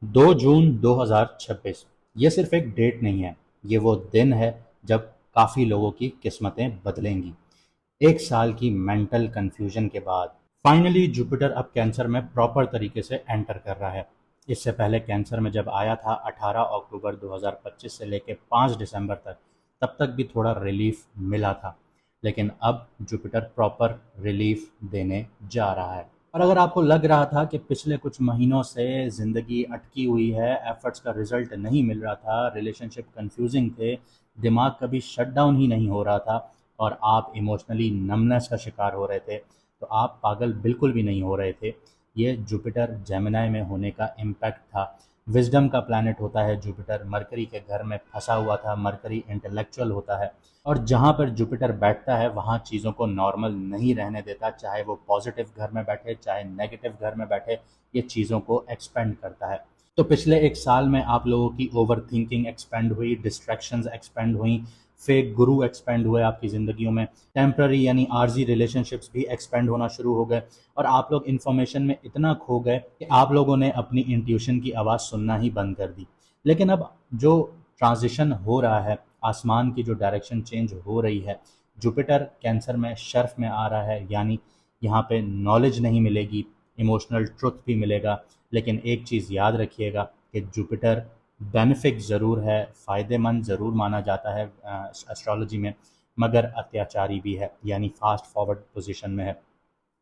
2 जून 2026 ये सिर्फ एक डेट नहीं है, ये वो दिन है जब काफ़ी लोगों की किस्मतें बदलेंगी। एक साल की मेंटल कंफ्यूजन के बाद फाइनली जुपिटर अब कैंसर में प्रॉपर तरीके से एंटर कर रहा है। इससे पहले कैंसर में जब आया था 18 अक्टूबर 2025 से लेकर 5 दिसंबर तक, तब तक भी थोड़ा रिलीफ मिला था। लेकिन अब जुपिटर प्रॉपर रिलीफ देने जा रहा है। और अगर आपको लग रहा था कि पिछले कुछ महीनों से ज़िंदगी अटकी हुई है, एफर्ट्स का रिजल्ट नहीं मिल रहा था, रिलेशनशिप कंफ्यूजिंग थे, दिमाग कभी शट डाउन ही नहीं हो रहा था और आप इमोशनली नमनेस का शिकार हो रहे थे, तो आप पागल बिल्कुल भी नहीं हो रहे थे। ये जुपिटर जेमिनाई में होने का इम्पैक्ट था। विजडम का प्लैनेट होता है जुपिटर, मरकरी के घर में फंसा हुआ था। मरकरी इंटेलेक्चुअल होता है और जहाँ पर जुपिटर बैठता है वहाँ चीज़ों को नॉर्मल नहीं रहने देता, चाहे वो पॉजिटिव घर में बैठे चाहे नेगेटिव घर में बैठे, ये चीज़ों को एक्सपेंड करता है। तो पिछले एक साल में आप लोगों की ओवर थिंकिंग एक्सपेंड हुई, डिस्ट्रैक्शंस एक्सपेंड हुई, फेक गुरु एक्सपेंड हुए आपकी ज़िंदगियों में, टेम्प्ररी यानी आर्जी रिलेशनशिप्स भी एक्सपेंड होना शुरू हो गए और आप लोग इन्फॉर्मेशन में इतना खो गए कि आप लोगों ने अपनी इंट्यूशन की आवाज़ सुनना ही बंद कर दी। लेकिन अब जो ट्रांजिशन हो रहा है, आसमान की जो डायरेक्शन चेंज हो रही है, जुपिटर कैंसर में शर्फ में आ रहा है, यानी यहाँ पे नॉलेज नहीं मिलेगी, इमोशनल ट्रुथ भी मिलेगा। लेकिन एक चीज़ याद रखिएगा कि जुपिटर बेनिफिक ज़रूर है, फ़ायदेमंद ज़रूर माना जाता है एस्ट्रोलॉजी में, मगर अत्याचारी भी है, यानी फास्ट फॉरवर्ड पोजीशन में है।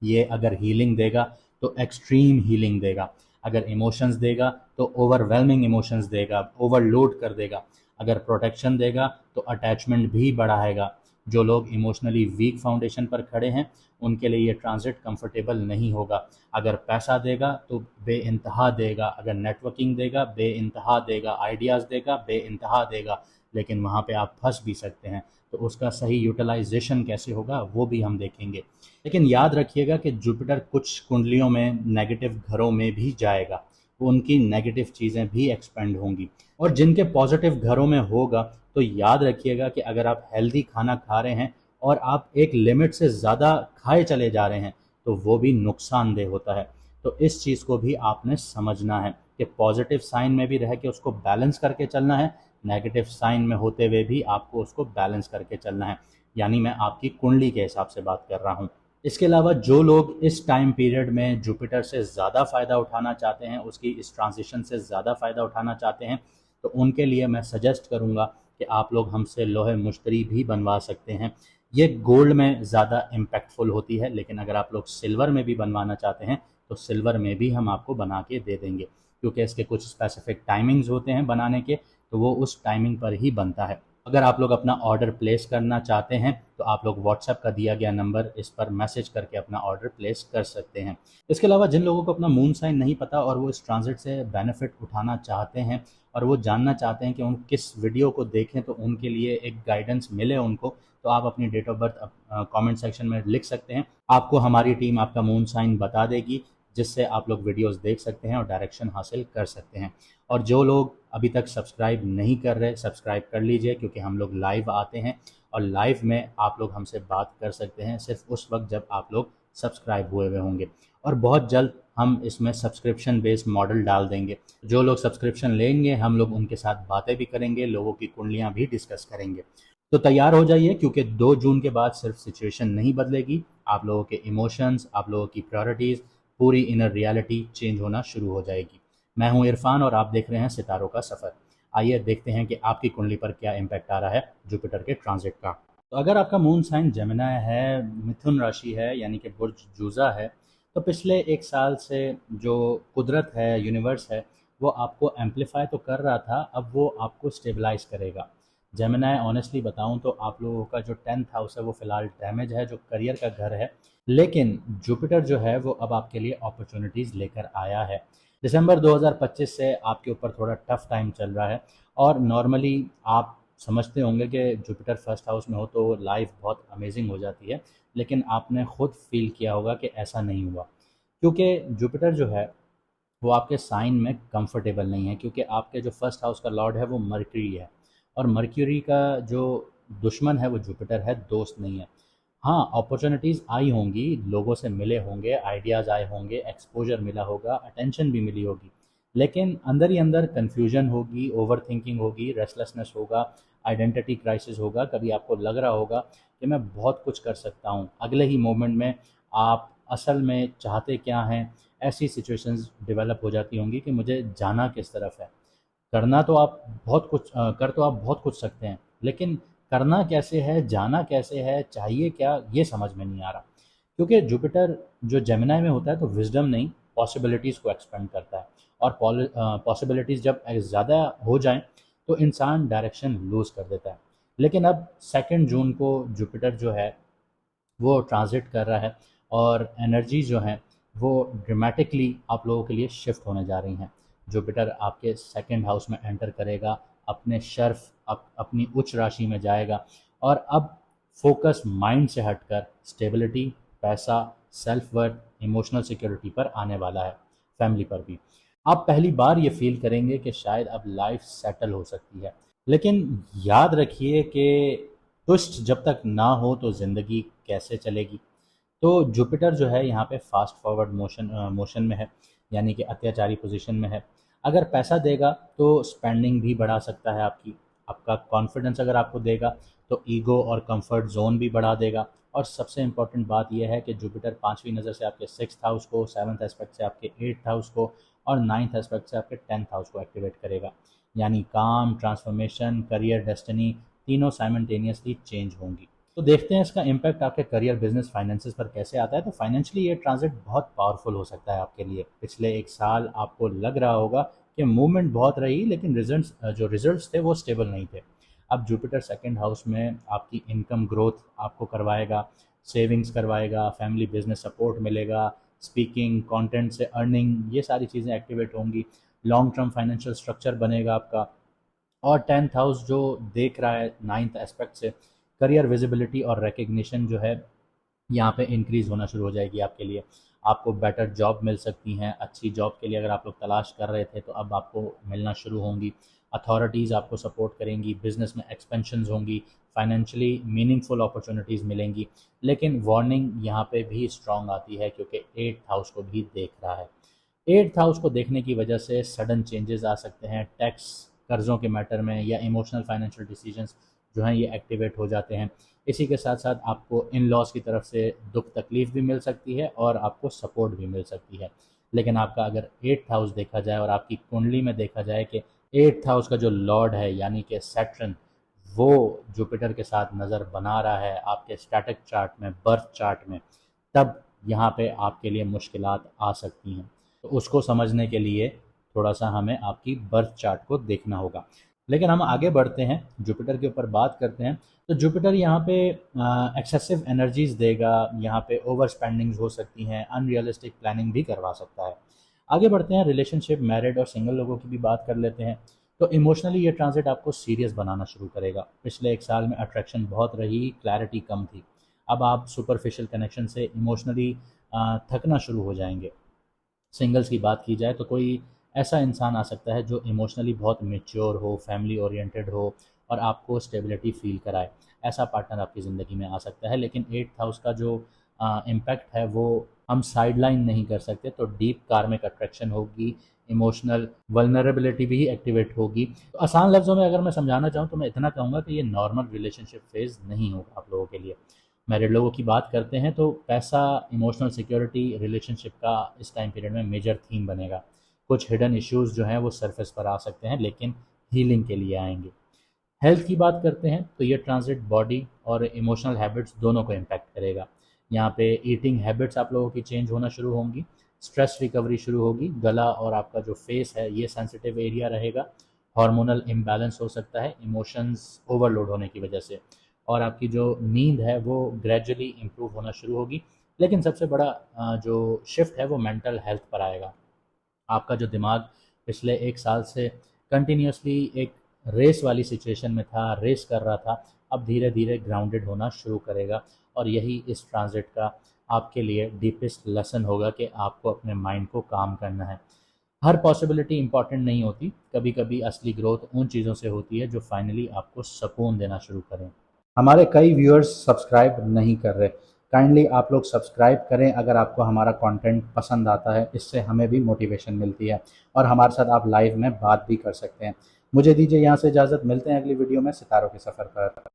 ये अगर हीलिंग देगा तो एक्सट्रीम हीलिंग देगा, अगर इमोशंस देगा तो ओवरवेलमिंग इमोशंस देगा, ओवरलोड कर देगा। अगर प्रोटेक्शन देगा तो अटैचमेंट भी बढ़ाएगा। जो लोग इमोशनली वीक फाउंडेशन पर खड़े हैं उनके लिए ये ट्रांजिट कंफर्टेबल नहीं होगा। अगर पैसा देगा तो बेइंतहा देगा, अगर नेटवर्किंग देगा बेइंतहा देगा, आइडियाज़ देगा बेइंतहा देगा, लेकिन वहाँ पे आप फंस भी सकते हैं। तो उसका सही यूटिलाइजेशन कैसे होगा वो भी हम देखेंगे। लेकिन याद रखिएगा कि जुपिटर कुछ कुंडलियों में नेगेटिव घरों में भी जाएगा, वो उनकी नेगेटिव चीज़ें भी एक्सपेंड होंगी। और जिनके पॉजिटिव घरों में होगा तो याद रखिएगा कि अगर आप हेल्दी खाना खा रहे हैं और आप एक लिमिट से ज़्यादा खाए चले जा रहे हैं तो वो भी नुकसानदेह होता है। तो इस चीज़ को भी आपने समझना है कि पॉजिटिव साइन में भी रह के उसको बैलेंस करके चलना है, नेगेटिव साइन में होते हुए भी आपको उसको बैलेंस करके चलना है। यानी मैं आपकी कुंडली के हिसाब से बात कर रहा हूँ। इसके अलावा जो लोग इस टाइम पीरियड में जुपिटर से ज़्यादा फ़ायदा उठाना चाहते हैं, उसकी इस ट्रांजिशन से ज़्यादा फ़ायदा उठाना चाहते हैं, तो उनके लिए मैं सजेस्ट करूँगा कि आप लोग हमसे लोहे मुश्तरी भी बनवा सकते हैं। ये गोल्ड में ज़्यादा इम्पैक्टफुल होती है, लेकिन अगर आप लोग सिल्वर में भी बनवाना चाहते हैं तो सिल्वर में भी हम आपको बना के दे देंगे, क्योंकि इसके कुछ स्पेसिफिक टाइमिंग्स होते हैं बनाने के, तो वो उस टाइमिंग पर ही बनता है। अगर आप लोग अपना ऑर्डर प्लेस करना चाहते हैं तो आप लोग व्हाट्सएप का दिया गया नंबर, इस पर मैसेज करके अपना ऑर्डर प्लेस कर सकते हैं। इसके अलावा जिन लोगों को अपना मून साइन नहीं पता और वो इस ट्रांजिट से बेनिफिट उठाना चाहते हैं और वो जानना चाहते हैं कि उन किस वीडियो को देखें तो उनके लिए एक गाइडेंस मिले उनको, तो आप अपनी date of birth comment section में लिख सकते हैं। आपको हमारी टीम आपका मून साइन बता देगी, जिससे आप लोग वीडियोस देख सकते हैं और डायरेक्शन हासिल कर सकते हैं। और जो लोग अभी तक सब्सक्राइब नहीं कर रहे, सब्सक्राइब कर लीजिए, क्योंकि हम लोग लाइव आते हैं और लाइव में आप लोग हमसे बात कर सकते हैं सिर्फ उस वक्त जब आप लोग सब्सक्राइब हुए हुए होंगे। और बहुत जल्द हम इसमें सब्सक्रिप्शन बेस्ड मॉडल डाल देंगे। जो लोग सब्सक्रिप्शन लेंगे हम लोग उनके साथ बातें भी करेंगे, लोगों की कुंडलियाँ भी डिस्कस करेंगे। तो तैयार हो जाइए, क्योंकि 2 जून के बाद सिर्फ सिचुएशन नहीं बदलेगी, आप लोगों के इमोशंस, आप लोगों की प्रायोरिटीज़, पूरी इनर रियलिटी चेंज होना शुरू हो जाएगी। मैं हूं इरफान और आप देख रहे हैं सितारों का सफ़र। आइए देखते हैं कि आपकी कुंडली पर क्या इम्पैक्ट आ रहा है जुपिटर के ट्रांजिट का। तो अगर आपका मून साइन जेमिनाई है, मिथुन राशि है यानी कि बुर्ज जूजा है, तो पिछले एक साल से जो कुदरत है, यूनिवर्स है, वो आपको एम्पलीफाई तो कर रहा था, अब वो आपको स्टेबलाइज करेगा। जेमिनाई ऑनेस्टली बताऊं तो आप लोगों का जो 10th हाउस है वो फिलहाल डैमेज है, जो करियर का घर है। लेकिन जुपिटर जो है वो अब आपके लिए अपॉर्चुनिटीज़ लेकर आया है। दिसंबर 2025 से आपके ऊपर थोड़ा टफ टाइम चल रहा है और नॉर्मली आप समझते होंगे कि जुपिटर फर्स्ट हाउस में हो तो लाइफ बहुत अमेजिंग हो जाती है, लेकिन आपने खुद फील किया होगा कि ऐसा नहीं हुआ, क्योंकि जुपिटर जो है वो आपके साइन में कंफर्टेबल नहीं है, क्योंकि आपके जो फर्स्ट हाउस का लॉर्ड है वो मर्क्यूरी है और मर्क्यूरी का जो दुश्मन है वो जुपिटर है, दोस्त नहीं है। हाँ, अपॉर्चुनिटीज़ आई होंगी, लोगों से मिले होंगे, आइडियाज़ आए होंगे, एक्सपोजर मिला होगा, अटेंशन भी मिली होगी, लेकिन अंदर ही अंदर कन्फ्यूजन होगी, ओवर थिंकिंग होगी, रेस्टलेसनेस होगा, आइडेंटिटी क्राइसिस होगा। कभी आपको लग रहा होगा कि मैं बहुत कुछ कर सकता हूँ, अगले ही मोमेंट में आप असल में चाहते क्या हैं, ऐसी सिचुएशंस डेवलप हो जाती होंगी कि मुझे जाना किस तरफ है। करना तो आप बहुत कुछ कर तो आप बहुत कुछ सकते हैं, लेकिन करना कैसे है, जाना कैसे है, चाहिए क्या, ये समझ में नहीं आ रहा। क्योंकि जुपिटर जो जेमिनी में होता है तो विजडम नहीं, पॉसिबिलिटीज़ को एक्सपेंड करता है। और पॉसिबिलिटीज़ जब ज़्यादा हो जाएं तो इंसान डायरेक्शन लूज़ कर देता है। लेकिन अब 2 जून को जुपिटर जो है वो ट्रांजिट कर रहा है, और एनर्जी जो हैं वो ड्रामेटिकली आप लोगों के लिए शिफ्ट होने जा रही हैं। जुपिटर आपके 2nd हाउस में एंटर करेगा, अपने शर्फ अपनी उच्च राशि में जाएगा, और अब फोकस माइंड से हटकर स्टेबिलिटी, पैसा, सेल्फ वर्थ, इमोशनल सिक्योरिटी पर आने वाला है, फैमिली पर भी। आप पहली बार ये फील करेंगे कि शायद अब लाइफ सेटल हो सकती है। लेकिन याद रखिए कि ट्विस्ट जब तक ना हो तो ज़िंदगी कैसे चलेगी। तो जुपिटर जो है यहाँ पे फास्ट फॉरवर्ड मोशन में है, यानी कि अत्याचारी पोजीशन में है। अगर पैसा देगा तो स्पेंडिंग भी बढ़ा सकता है आपकी। आपका कॉन्फिडेंस अगर आपको देगा तो ईगो और कंफर्ट जोन भी बढ़ा देगा। और सबसे इम्पॉर्टेंट बात यह है कि जुपिटर 5वीं नज़र से आपके 6th हाउस को, 7th एस्पेक्ट से आपके 8th हाउस को, और 9th एस्पेक्ट से आपके 10th हाउस को एक्टिवेट करेगा। यानी काम, ट्रांसफॉर्मेशन, करियर, डेस्टिनी, तीनों साइमल्टेनियसली चेंज होंगी। तो देखते हैं इसका इम्पैक्ट आपके करियर, बिजनेस, फाइनेंसेस पर कैसे आता है। तो फाइनेंशियली ये ट्रांजिट बहुत पावरफुल हो सकता है आपके लिए। पिछले 1 साल आपको लग रहा होगा कि मूवमेंट बहुत रही, लेकिन रिजल्ट्स थे वो स्टेबल नहीं थे। अब जुपिटर 2nd हाउस में आपकी इनकम ग्रोथ आपको करवाएगा, सेविंग्स करवाएगा, फैमिली बिजनेस सपोर्ट मिलेगा, स्पीकिंग, कंटेंट से अर्निंग, ये सारी चीज़ें एक्टिवेट होंगी। लॉन्ग टर्म फाइनेंशियल स्ट्रक्चर बनेगा आपका। और 10th हाउस जो देख रहा है 9th एस्पेक्ट से, करियर विजिबिलिटी और रिकग्निशन जो है यहाँ पे इंक्रीज़ होना शुरू हो जाएगी आपके लिए। आपको बेटर जॉब मिल सकती हैं, अच्छी जॉब के लिए अगर आप लोग तलाश कर रहे थे तो अब आपको मिलना शुरू होंगी। अथॉरिटीज़ आपको सपोर्ट करेंगी, बिजनेस में एक्सपेंशंस होंगी, फाइनेंशियली मीनिंगफुल अपॉर्चुनिटीज़ मिलेंगी। लेकिन वार्निंग यहाँ पे भी स्ट्रॉन्ग आती है, क्योंकि 8th हाउस को भी देख रहा है। 8th हाउस को देखने की वजह से सडन चेंजेस आ सकते हैं, टैक्स, कर्ज़ों के मैटर में, या इमोशनल फाइनेंशियल डिसीजंस जो हैं ये एक्टिवेट हो जाते हैं। इसी के साथ साथ आपको इन लॉज की तरफ से दुख तकलीफ़ भी मिल सकती है और आपको सपोर्ट भी मिल सकती है। लेकिन आपका अगर 8th हाउस देखा जाए और आपकी कुंडली में देखा जाए कि 8th हाउस का जो लॉर्ड है यानी कि सैटर्न, वो जुपिटर के साथ नज़र बना रहा है आपके स्टैटिक चार्ट में, बर्थ चार्ट में, तब यहाँ पे आपके लिए मुश्किलात आ सकती हैं। तो उसको समझने के लिए थोड़ा-सा हमें आपकी बर्थ चार्ट को देखना होगा। लेकिन हम आगे बढ़ते हैं, जुपिटर के ऊपर बात करते हैं। तो जुपिटर यहाँ पे एक्सेसिव एनर्जीज़ देगा, यहाँ पे ओवर स्पेंडिंग्स हो सकती हैं, अनरियलिस्टिक प्लानिंग भी करवा सकता है। आगे बढ़ते हैं, रिलेशनशिप, मैरिड और सिंगल लोगों की भी बात कर लेते हैं। तो इमोशनली ये ट्रांजिट आपको सीरियस बनाना शुरू करेगा। पिछले 1 साल में अट्रैक्शन बहुत रही, क्लैरिटी कम थी। अब आप सुपरफिशियल कनेक्शन से इमोशनली थकना शुरू हो जाएंगे। सिंगल्स की बात की जाए तो कोई ऐसा इंसान आ सकता है जो इमोशनली बहुत मैच्योर हो, फैमिली ओरिएंटेड हो, और आपको स्टेबिलिटी फ़ील कराए। ऐसा पार्टनर आपकी ज़िंदगी में आ सकता है। लेकिन 8th हाउस का जो इम्पैक्ट है वो हम साइडलाइन नहीं कर सकते। तो डीप कार्मिक अट्रैक्शन होगी, इमोशनल वल्नरेबिलिटी भी एक्टिवेट होगी। तो आसान लफ्ज़ों में अगर मैं समझाना चाहूँ तो मैं इतना कहूँगा कि ये नॉर्मल रिलेशनशिप फेज़ नहीं होगा आप लोगों के लिए। मैरिड लोगों की बात करते हैं तो पैसा, इमोशनल सिक्योरिटी रिलेशनशिप का इस टाइम पीरियड में मेजर थीम बनेगा। कुछ हिडन इश्यूज जो हैं वो सरफेस पर आ सकते हैं, लेकिन हीलिंग के लिए आएंगे। हेल्थ की बात करते हैं तो ये ट्रांजिट बॉडी और इमोशनल हैबिट्स दोनों को इम्पैक्ट करेगा। यहाँ पे ईटिंग हैबिट्स आप लोगों की चेंज होना शुरू होंगी, स्ट्रेस रिकवरी शुरू होगी, गला और आपका जो फेस है ये सेंसिटिव एरिया रहेगा। हार्मोनल इम्बैलेंस हो सकता है इमोशंस ओवरलोड होने की वजह से, और आपकी जो नींद है वो ग्रेजुअली इम्प्रूव होना शुरू होगी। लेकिन सबसे बड़ा जो शिफ्ट है वो मेंटल हेल्थ पर आएगा। आपका जो दिमाग पिछले 1 साल से कंटिन्यूसली एक रेस वाली सिचुएशन में था, रेस कर रहा था, अब धीरे धीरे ग्राउंडेड होना शुरू करेगा। और यही इस ट्रांजिट का आपके लिए डीपेस्ट लेसन होगा कि आपको अपने माइंड को काम करना है। हर पॉसिबिलिटी इंपॉर्टेंट नहीं होती, कभी कभी असली ग्रोथ उन चीज़ों से होती है जो फाइनली आपको सुकून देना शुरू करें। हमारे कई व्यूअर्स सब्सक्राइब नहीं कर रहे, काइंडली आप लोग सब्सक्राइब करें अगर आपको हमारा कंटेंट पसंद आता है, इससे हमें भी मोटिवेशन मिलती है और हमारे साथ आप लाइव में बात भी कर सकते हैं। मुझे दीजिए यहाँ से इजाज़त, मिलते हैं अगली वीडियो में सितारों के सफ़र पर।